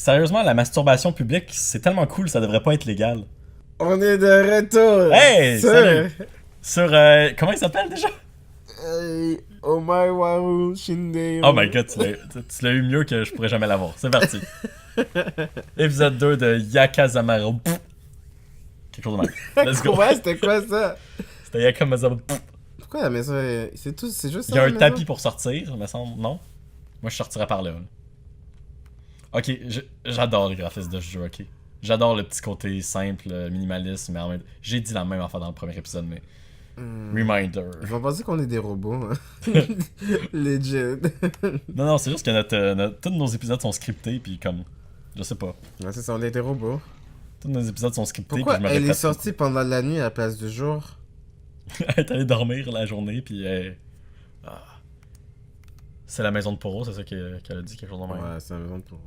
Sérieusement, la masturbation publique, c'est tellement cool, ça devrait pas être légal. On est de retour! Hey, sur... salut! Sur, comment il s'appelle déjà? Omaewaru Shinde. Oh my god, tu l'as eu mieux que je pourrais jamais l'avoir. C'est parti. Épisode 2 de Yakazamaru. Quelque chose de même. Let's go. Ouais, c'était quoi ça? C'était Yakazamaru. Pourquoi la maison est... C'est tout, c'est juste ça. Il y a la un maison? tapis pour sortir, me semble. Non? Moi, je sortirais par là. Ok, j'adore les graphismes de ce jeu, ok? J'adore le petit côté simple, minimaliste, mais en même... J'ai dit la même affaire dans le premier épisode, mais... Reminder. Ils vont penser qu'on est des robots. Hein. Legit. Non, c'est juste que tous nos épisodes sont scriptés, puis comme... Je sais pas. Ouais, c'est ça, on est des robots. Tous nos épisodes sont scriptés, Pourquoi puis je me elle est répète. sortie pendant la nuit à la place du jour? Elle est allée dormir la journée, puis... Ah. C'est la maison de Poro, c'est ça qu'elle a dit, quelque chose de même. Ouais, c'est un maison pour...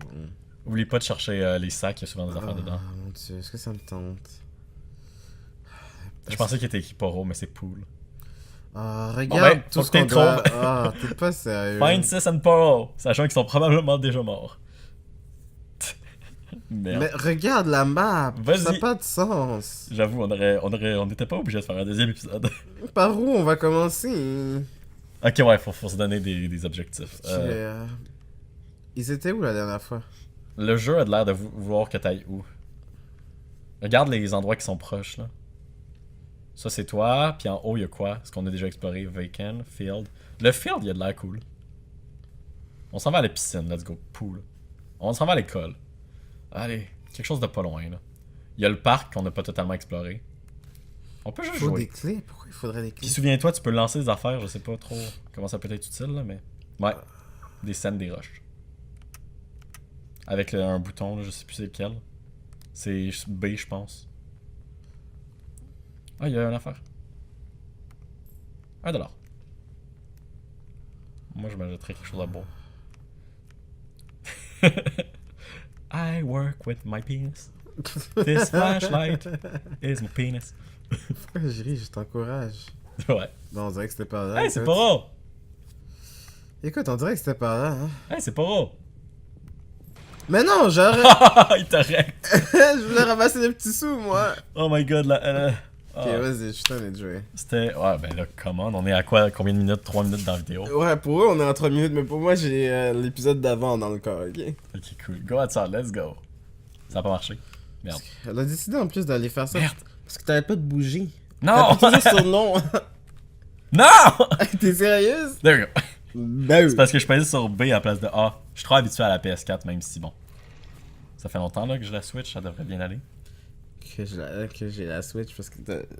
Oublie pas de chercher les sacs, il y a souvent des affaires dedans. Ah mon dieu, est-ce que ça me tente? Je pensais qu'il était écrit Poro, mais c'est Pool. Ah, Bon, regarde ben, tout faut ce que qu'on t'aies doit... trouvé. Ah, t'es pas sérieux. Find Sis and Poro, sachant qu'ils sont probablement déjà morts. Merde. Mais regarde la map, Vas-y. ça n'a pas de sens. J'avoue, on n'était pas obligé de faire un deuxième épisode. Par où on va commencer? Ok, ouais, faut se donner des objectifs. Ils étaient où la dernière fois? Le jeu a de l'air de vouloir que t'ailles où. Regarde les endroits qui sont proches, là. Ça, c'est toi, puis en haut, il y a quoi? Ce qu'on a déjà exploré, Vacant, Field. Le Field, il y a de l'air cool. On s'en va à la piscine, let's go, pool. On s'en va à l'école. Allez, quelque chose de pas loin, là. Il y a le parc qu'on n'a pas totalement exploré. On peut juste Il faut jouer. des clés? Pourquoi il faudrait des Puis clés? souviens-toi, tu peux lancer des affaires, je sais pas trop comment ça peut être utile, là, mais... Ouais, des scènes, des roches. Avec un bouton, là, je sais plus c'est lequel. C'est B, je pense. Ah, il y a une affaire. 1$. Moi, je m'achèterais quelque chose de beau. I work with my penis. This flashlight is my penis. Pourquoi je ris? Je t'encourage. Ouais. Non, on dirait que c'était par là. Hey, c'est écoute. pas rare! Écoute, on dirait que c'était par là, hein. Hey, c'est pas rare! Mais non, j'aurais... Il t'arrête! je voulais ramasser des petits sous, moi. Oh my god, là. Ok, vas-y, je suis tanné de jouer. C'était. Ouais, ben là, comment? On est à quoi? Combien de minutes? 3 minutes dans la vidéo? Ouais, pour eux, on est en 3 minutes, mais pour moi, j'ai l'épisode d'avant dans le corps, ok? Ok, cool. Go outside, let's go. Ça a pas marché. Merde. Elle a décidé en plus d'aller faire ça. Merde! Parce que t'arrêtes pas de bouger. Non! T'as toujours sur non. Non! T'es sérieuse? There we go. Ben C'est parce que je pesais sur B à la place de A. Je suis trop habitué à la PS4, même si bon. Ça fait longtemps là que je la Switch, ça devrait bien aller. Que j'ai la Switch parce que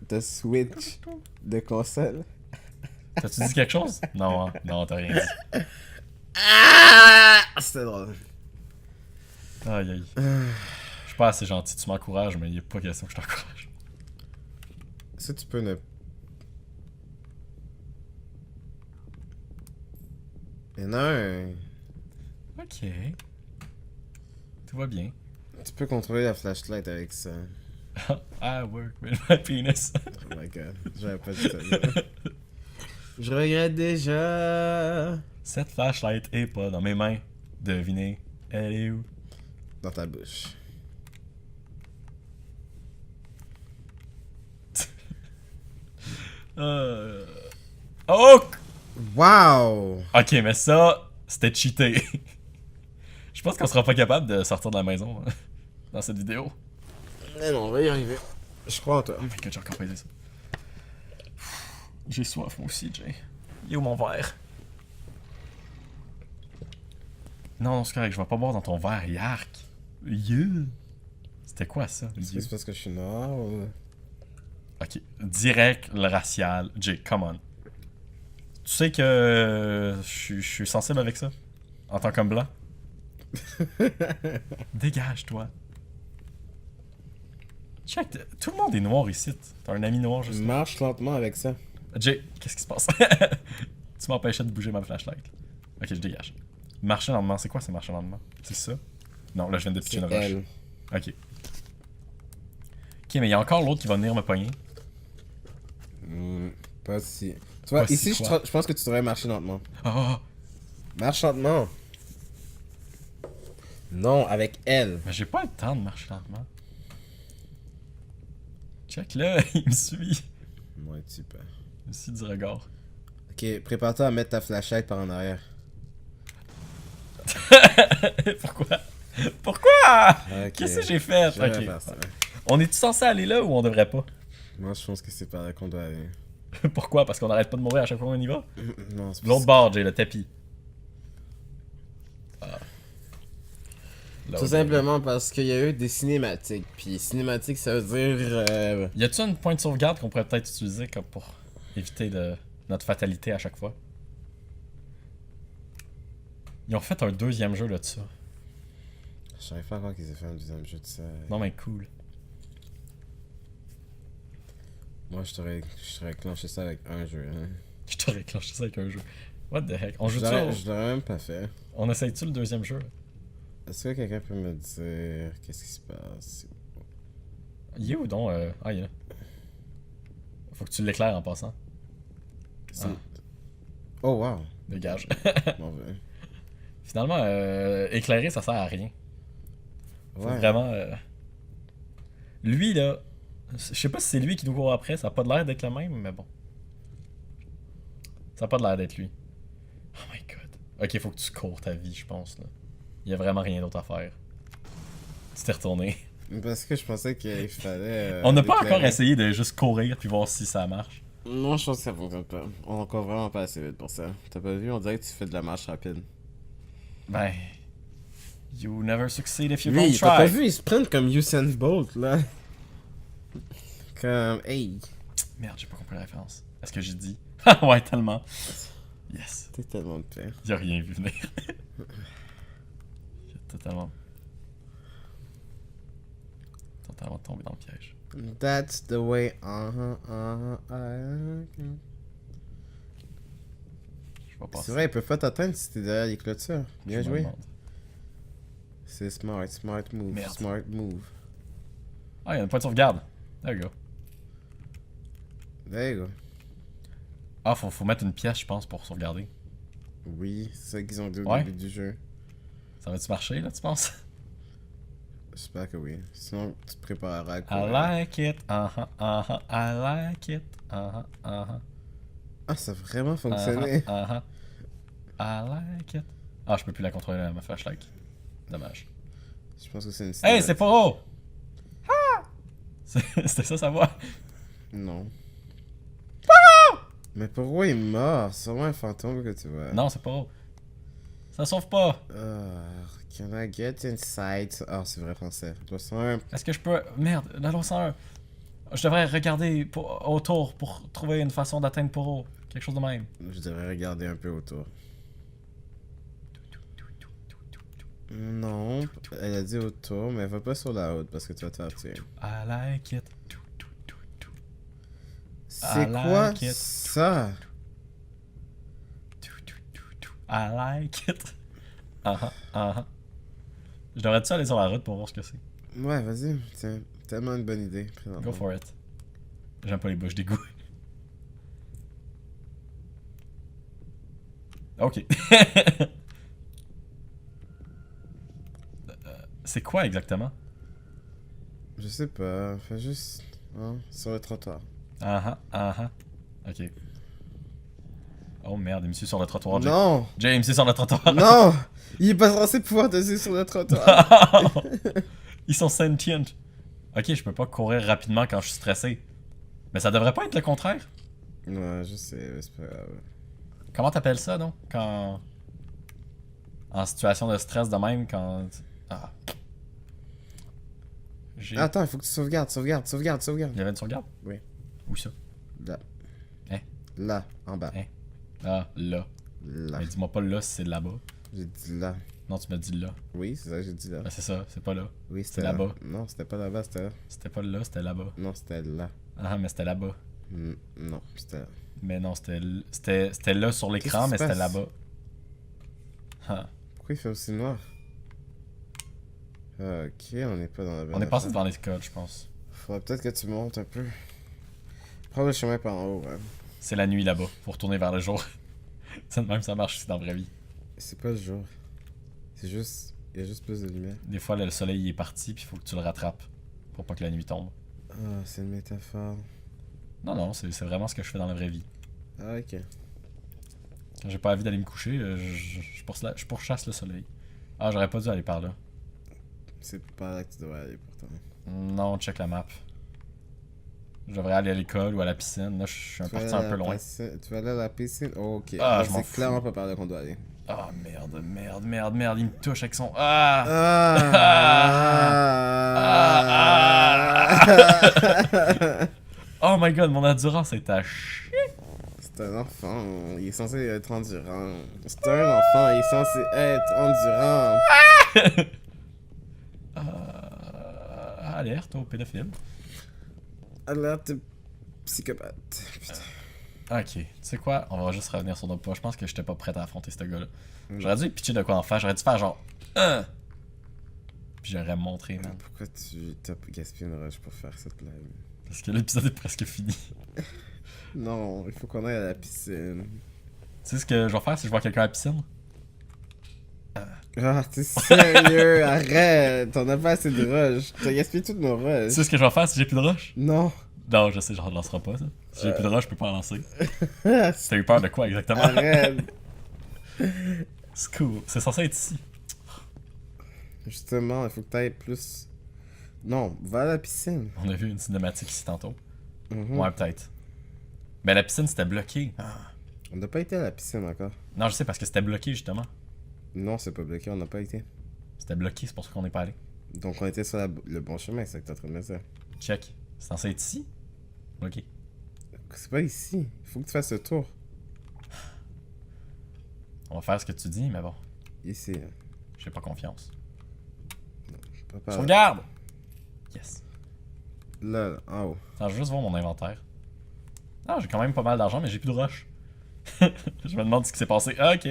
t'as Switch de console. T'as-tu dit quelque chose? Non, hein? Non, t'as rien dit. Ah! C'était drôle. Aïe aïe. Je suis pas assez gentil, tu m'encourages, mais il a pas question que je t'encourage. Ça, tu peux ne. Mais non. Ok. Tout va bien. Tu peux contrôler la flashlight avec ça. I work with my penis. Oh my god. J'avais pas dit ça. Je regrette déjà. Cette flashlight est pas dans mes mains. Devinez, elle est où? Dans ta bouche. Oh! Wow! Ok, mais ça, c'était cheaté. Je pense qu'on sera pas capable de sortir de la maison hein, dans cette vidéo. Mais non, on va y arriver. Je crois en toi. Oh my god, j'ai encore pesé ça. J'ai soif moi aussi, Jay. Il est où mon verre? Non, c'est correct, je vais pas boire dans ton verre, yark. Yeah. C'était quoi ça? Est-ce que c'est parce que je suis noir ou... Ok, direct le racial. Jay, come on. Tu sais que je suis sensible avec ça? En tant qu'homme blanc? Dégage-toi. Check, tout le monde est noir ici. T'as un ami noir juste là. Marche lentement avec ça. Jay, qu'est-ce qui se passe? Tu m'empêchais de bouger ma flashlight. Ok, je dégage. Marcher lentement, c'est quoi c'est marcher lentement? C'est ça? Non, là je viens de pitcher C'est une roche. elle. Ok. Ok, mais il y a encore l'autre qui va venir me pogner. Pas si. Tu vois, Pas si ici, quoi? je pense que tu devrais marcher lentement. Oh! Marche lentement. Non, avec elle. Mais j'ai pas le temps de marcher lentement. Check là, il me suit. Ouais, tu peux. Il me suit du regard. Ok, prépare-toi à mettre ta flashlight par en arrière. Pourquoi? Pourquoi? Ok. Qu'est-ce que j'ai fait? Je vais Ok. faire ça. On est-tu censé aller là ou on devrait pas? Moi, je pense que c'est par là qu'on doit aller. Pourquoi? Parce qu'on arrête pas de mourir à chaque fois qu'on y va? Non, c'est L'autre bord, j'ai le tapis. Ah. Tout simplement parce qu'il y a eu des cinématiques. Puis cinématiques, ça veut dire. Y a-tu une point de sauvegarde qu'on pourrait peut-être utiliser comme pour éviter notre fatalité à chaque fois? Ils ont fait un deuxième jeu là de ça. Je savais pas encore qu'ils aient fait un deuxième jeu de ça. Non mais cool. Moi, je t'aurais clenché ça avec un jeu. Hein. Je t'aurais clenché ça avec un jeu. What the heck? On joue Je ça? l'aurais même pas fait. On essaye-tu le deuxième jeu? Est-ce que quelqu'un peut me dire qu'est-ce qui se passe? Il est où donc? Ah, il est là. Faut que tu l'éclaires en passant. Ah. Oh wow! Dégage. Bon, ben. Finalement, éclairer, ça sert à rien. Faut Ouais. vraiment... Lui, là... Je sais pas si c'est lui qui nous court après, ça a pas de l'air d'être le même, mais bon. Ça a pas de l'air d'être lui. Oh my god. Ok, faut que tu cours ta vie, je pense, là. Il y a vraiment rien d'autre à faire. Tu t'es retourné. Parce que je pensais qu'il fallait. On n'a pas l'éclairer. encore essayé de juste courir puis voir si ça marche. Non, je pense que ça fonctionne pas. On est encore vraiment pas assez vite pour ça. T'as pas vu? On dirait que tu fais de la marche rapide. Ben... You never succeed if you Lui, don't t'as pas try. vu? Il se prennent comme Usain Bolt, là. Comme, hey, Merde, j'ai pas compris la référence. Est-ce que j'ai dit? Ah ouais, tellement. Yes. t'es tellement de paix. Il a rien vu venir. J'ai totalement tombé dans le piège. That's the way, I Je vais passer. C'est vrai, ils peuvent pas t'atteindre si t'es derrière les clôtures. Bien Je me joué. demande. C'est smart move, Merde. smart move. Ah, il y a une point de sauvegarde. There you go. There you go. Ah, faut mettre une pièce, je pense, pour sauvegarder. Oui, c'est ça qu'ils ont dit au Ouais. début du jeu. Ça va-tu marcher, là, tu penses? J'espère que oui. Sinon, tu te prépareras à I courir. like it. I like it. Ah, ça a vraiment fonctionné. I like it. Ah, je peux plus la contrôler, ma flashlight. Dommage. Je pense que c'est une Hey, cinématique. c'est Poro! C'était ça sa voix? Non. Mais pourquoi il est mort? C'est vraiment un fantôme que tu vois. Non, c'est Poro. Ça sauve pas. Can I get inside? Ah, c'est vrai français. Toi, c'est un... Est-ce que je peux... Merde, la loi 101. Je devrais regarder autour pour trouver une façon d'atteindre Poro. Quelque chose de même. Je devrais regarder un peu autour. Non, elle a dit autour, mais va pas sur la haute parce que tu vas te faire tuer. I like it. C'est I quoi like it. ça? I like it. Je devrais-tu aller sur la route pour voir ce que c'est? Ouais, vas-y, c'est tellement une bonne idée. Go for it. J'aime pas les bouches d'égout. Ok. C'est quoi exactement? Je sais pas, fais juste... Hein, sur le trottoir. Ok. Oh merde, il me suit sur le trottoir. Jay. Non! Jay, il me suit sur le trottoir. Non! Il est pas censé pouvoir te suivre sur le trottoir. Ils sont sentient. Ok, je peux pas courir rapidement quand je suis stressé. Mais ça devrait pas être le contraire. Ouais, je sais, mais c'est pas grave. Comment t'appelles ça, donc? Quand... En situation de stress de même, quand... Ah. Attends, il faut que tu sauvegardes. Il y avait une sauvegarde? Oui. Où ça? Là. Hein? Là, en bas. Hein? Ah, là. Là. Mais dis-moi pas là si c'est là-bas. J'ai dit là. Non, tu m'as dit là. Oui, c'est ça que j'ai dit là. Ben, c'est ça, c'est pas là. Oui, c'est c'était là-bas. Non, c'était pas là-bas, c'était là. C'était pas là, c'était là-bas. Non, c'était là. Ah, mais c'était là-bas. Non, c'était là. Mais non, c'était là sur l'écran, Qu'est-ce mais qui se c'était passe? là-bas. Ah. Pourquoi il fait aussi noir? Ok, on n'est pas dans la bonne On est passé affaire. devant les codes, je pense. Faudrait peut-être que tu montes un peu. Prends le chemin par en haut, ouais. C'est la nuit là-bas, faut retourner vers le jour. C'est de même ça marche aussi dans la vraie vie. C'est pas le jour. C'est juste Il y a juste plus de lumière. Des fois, le soleil il est parti, puis il faut que tu le rattrapes pour pas que la nuit tombe. Ah, c'est une métaphore. Non, non, c'est vraiment ce que je fais dans la vraie vie. Ah, ok. Quand j'ai pas envie d'aller me coucher, je pourchasse le soleil. Ah, j'aurais pas dû aller par là. C'est pas là que tu devrais aller pourtant. Non, check la map. Je devrais aller à l'école ou à la piscine. Là, je suis parti un peu loin. Tu vas aller à la piscine? Oh, ok. Ah, je m'en c'est fous. clairement pas par là qu'on doit aller. Ah, merde, merde, merde, merde. Il me touche avec son... Ah! Oh my god, mon endurance est à chier. C'est un enfant, il est censé être endurant. C'est un enfant, il est censé être endurant. Alerte au pédophile. Alerte psychopathe. Putain. Ok, tu sais quoi? On va juste revenir sur nos pas. Je pense que j'étais pas prêt à affronter ce gars-là. J'aurais dû pitcher de quoi en faire. J'aurais dû faire genre... Puis j'aurais montré, man. Pourquoi tu t'as gaspillé une rush pour faire cette blague? Parce que l'épisode est presque fini. Non, il faut qu'on aille à la piscine. Tu sais ce que je vais faire si je vois quelqu'un à la piscine? Ah, t'es sérieux? Arrête! On a pas assez de rush. T'as gaspillé toutes nos Tu rushs. sais ce que je vais faire si j'ai plus de rush? Non. Non, je sais, j'en lancerai pas, ça. Si j'ai plus de rush, je peux pas en lancer. T'as eu peur de quoi exactement? Arrête! C'est cool. C'est censé être ici. Justement, il faut que t'ailles plus. Non, va à la piscine. On a vu une cinématique ici tantôt. Mhm. Ouais, peut-être. Mais la piscine, c'était bloqué. On n'a pas été à la piscine encore. Non, je sais, parce que c'était bloqué, justement. Non, c'est pas bloqué, on n'a pas été. C'était bloqué, c'est pour ça qu'on n'est pas allé. Donc on était sur le bon chemin, c'est ce que t'es en train de me dire. Check. C'est censé être ici? Ok. C'est pas ici. Il faut que tu fasses le tour. On va faire ce que tu dis, mais bon. Ici. J'ai pas confiance. Pas par là. Sauvegarde! Yes. Là, en haut. Attends, je veux juste voir mon inventaire. Ah, j'ai quand même pas mal d'argent, mais j'ai plus de rush. Je me demande ce qui s'est passé. Ah, ok.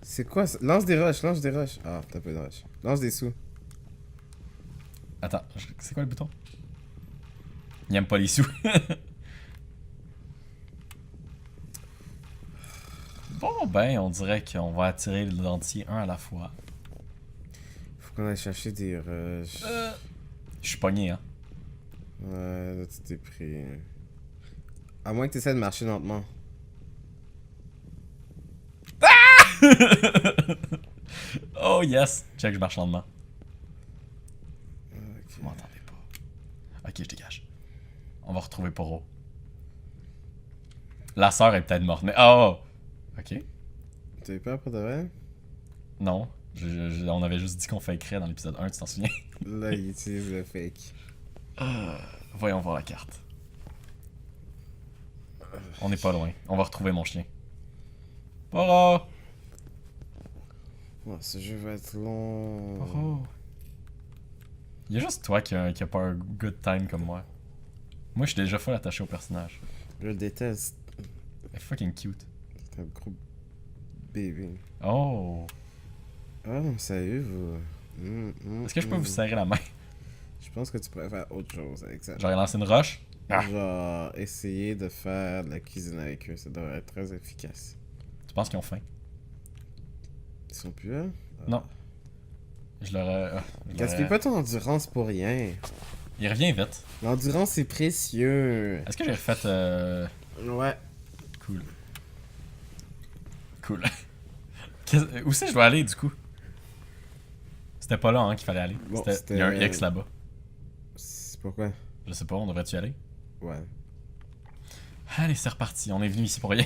C'est quoi ça? Lance des rushs, lance des rushs. Ah, t'as pas de rush. Lance des sous. Attends, c'est quoi le bouton? Il aime pas les sous. Bon, ben, on dirait qu'on va attirer le dentier un à la fois. Faut qu'on aille chercher des rushs. Je suis pogné, hein. Ouais, là tu t'es pris. À moins que t'essaies de marcher lentement. Oh yes! Check, je marche lentement. Ok. Vous m'entendez pas. Ok, je dégage. On va retrouver Poro. La sœur est peut-être morte, mais... Oh! Ok. T'as eu peur pour de vrai? Non. On avait juste dit qu'on fakerait dans l'épisode 1, tu t'en souviens? Là, il utilise le fake. Voyons voir la carte. On n'est pas loin. On va retrouver mon chien. Poro! Oh, ce jeu va être long. Poro! Il y a juste toi qui a pas un good time comme moi. Moi, je suis déjà full attaché au personnage. Je le déteste. Elle est fucking cute. C'est un gros bébé. Oh! Ah non, sérieux, vous. Est-ce que je peux vous serrer la main? Je pense que tu pourrais faire autre chose avec ça. J'aurais lancé une roche? Ah. Genre, essayer de faire de la cuisine avec eux, ça devrait être très efficace. Tu penses qu'ils ont faim? Ils sont plus là? Non. Je leur Gaspille pas ton endurance pour rien. Il revient vite. L'endurance, c'est précieux. Est-ce que j'ai refait... Ouais. Cool. Cool. Où c'est que je dois aller, du coup? C'était pas là, hein, qu'il fallait aller. Bon, il y a un X là-bas. C'est pourquoi? Je sais pas, on devrait-tu y aller? Ouais. Allez, c'est reparti. On est venu ici pour rien.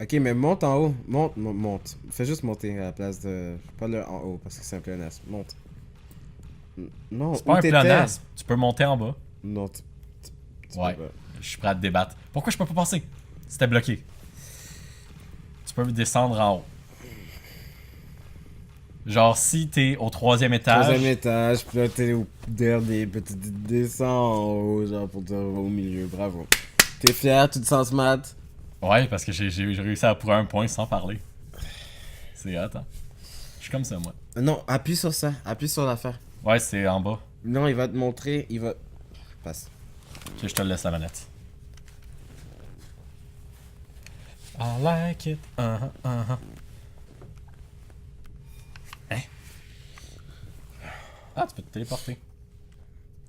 Ok, mais monte en haut. Monte. Fais juste monter à la place de... Pas le en haut, parce que c'est un pléonasme. Monte. Non, C'est pas un pléonasme. Tu peux monter en bas. Non, Ouais. peux pas. Je suis prêt à te débattre. Pourquoi je peux pas passer? C'était bloqué. Tu peux descendre en haut. Genre, si t'es au 3e étage... 3e étage, puis là t'es au dernier, puis tu descends en haut, genre pour te au milieu. Bravo. T'es fier, tu te sens smart? Ouais, parce que j'ai réussi à pour un point sans parler. C'est hot, hein? Je suis comme ça, moi. Non, appuie sur ça. Appuie sur l'affaire. Ouais, c'est en bas. Non, il va te montrer, il va... Passe. Ok, je te laisse la manette. I like it. Hein? Ah, tu peux te téléporter.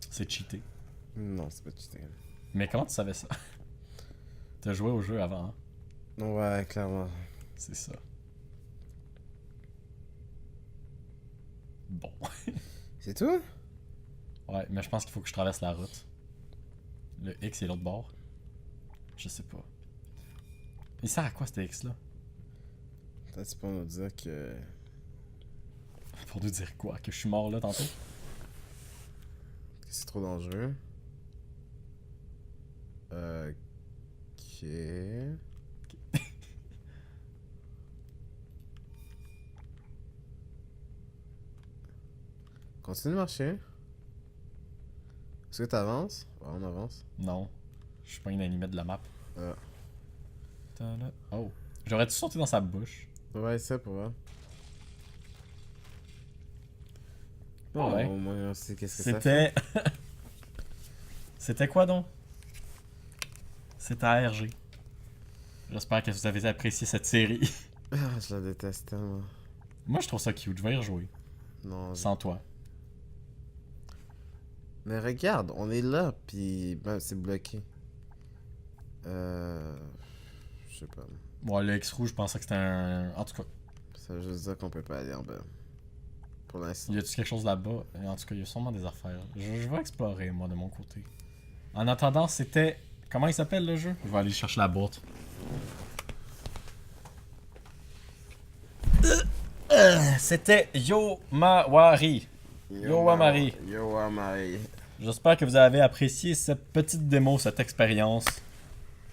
C'est cheaté. Non, c'est pas cheaté. Mais comment tu savais ça? T'as joué au jeu avant, hein? Ouais, clairement. C'est ça. Bon. C'est tout? Ouais, mais je pense qu'il faut que je traverse la route. Le X et l'autre bord. Je sais pas. Il sert à quoi cet X-là? Peut-être c'est pour nous dire que... Pour nous dire quoi? Que je suis mort là tantôt? que c'est trop dangereux. Ok... Continue de marcher. Est-ce que t'avances? Ouais, on avance. Non. Je suis pas une animée de la map. Ah. Tada. Oh. J'aurais-tu sauté dans sa bouche? Ouais, c'est pour voir. Ah ouais. Au moins, on sait qu'est-ce que ça fait. C'était... C'était quoi donc? C'était ARG. J'espère que vous avez apprécié cette série. Ah, je la déteste tellement. Moi je trouve ça cute, je vais y rejouer. Non. Sans toi. Mais regarde, on est là, puis ben, c'est bloqué. Je sais pas. Bon, le X rouge, je pensais que c'était un... En tout cas, Ça veut juste dire qu'on peut pas aller en bas. Pour l'instant. y a-tu quelque chose là-bas? En tout cas, il y a sûrement des affaires. Je vais explorer, moi, de mon côté. En attendant, c'était... Comment il s'appelle, le jeu? Je vais aller chercher la boîte. C'était Yo Mawari. Yo Amari. Yo Amari. J'espère que vous avez apprécié cette petite démo, cette expérience.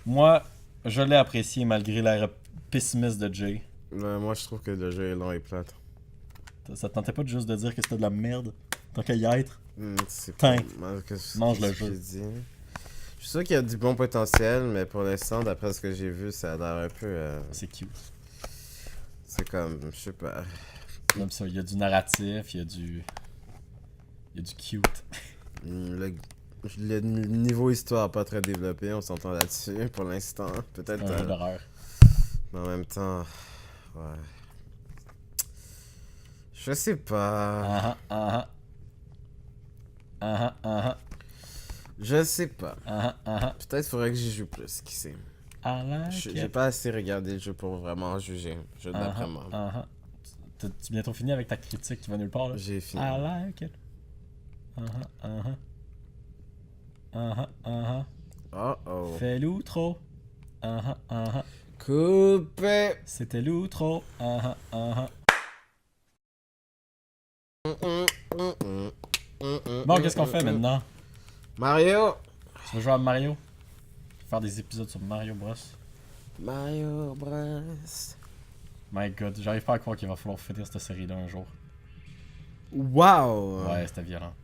Moi, je l'ai apprécié malgré l'air pessimiste de Jay. Moi, je trouve que le jeu est long et plate. Ça te tentait pas de juste de dire que c'était de la merde? Tant qu'à y être? C'est Tain. pas mal que Mange le ce que jeu. j'ai dit. Je suis sûr qu'il y a du bon potentiel, mais pour l'instant, d'après ce que j'ai vu, ça a l'air un peu... C'est cute. c'est comme... Je sais pas... Comme ça, il y a du narratif, il y a du... Il y a du cute. Le niveau histoire pas très développé, on s'entend là-dessus pour l'instant. Peut-être... Un jeu d'horreur. mais en même temps... Ouais... Je sais pas... Je sais pas. Peut-être faudrait que j'y joue plus, qui sait. J'ai pas assez regardé le jeu pour vraiment juger. Je d'après moi. Tu bientôt fini avec ta critique qui va nulle part là? J'ai fini. I like it. Oh oh. Fais l'outro. Coupé. C'était l'outro. Bon, qu'est-ce qu'on fait maintenant? Mario. Tu veux jouer à Mario? Faire des épisodes sur Mario Bros. Mario Bros. My god, j'arrive pas à croire qu'il va falloir finir cette série-là un jour. Wow. Ouais, c'était violent.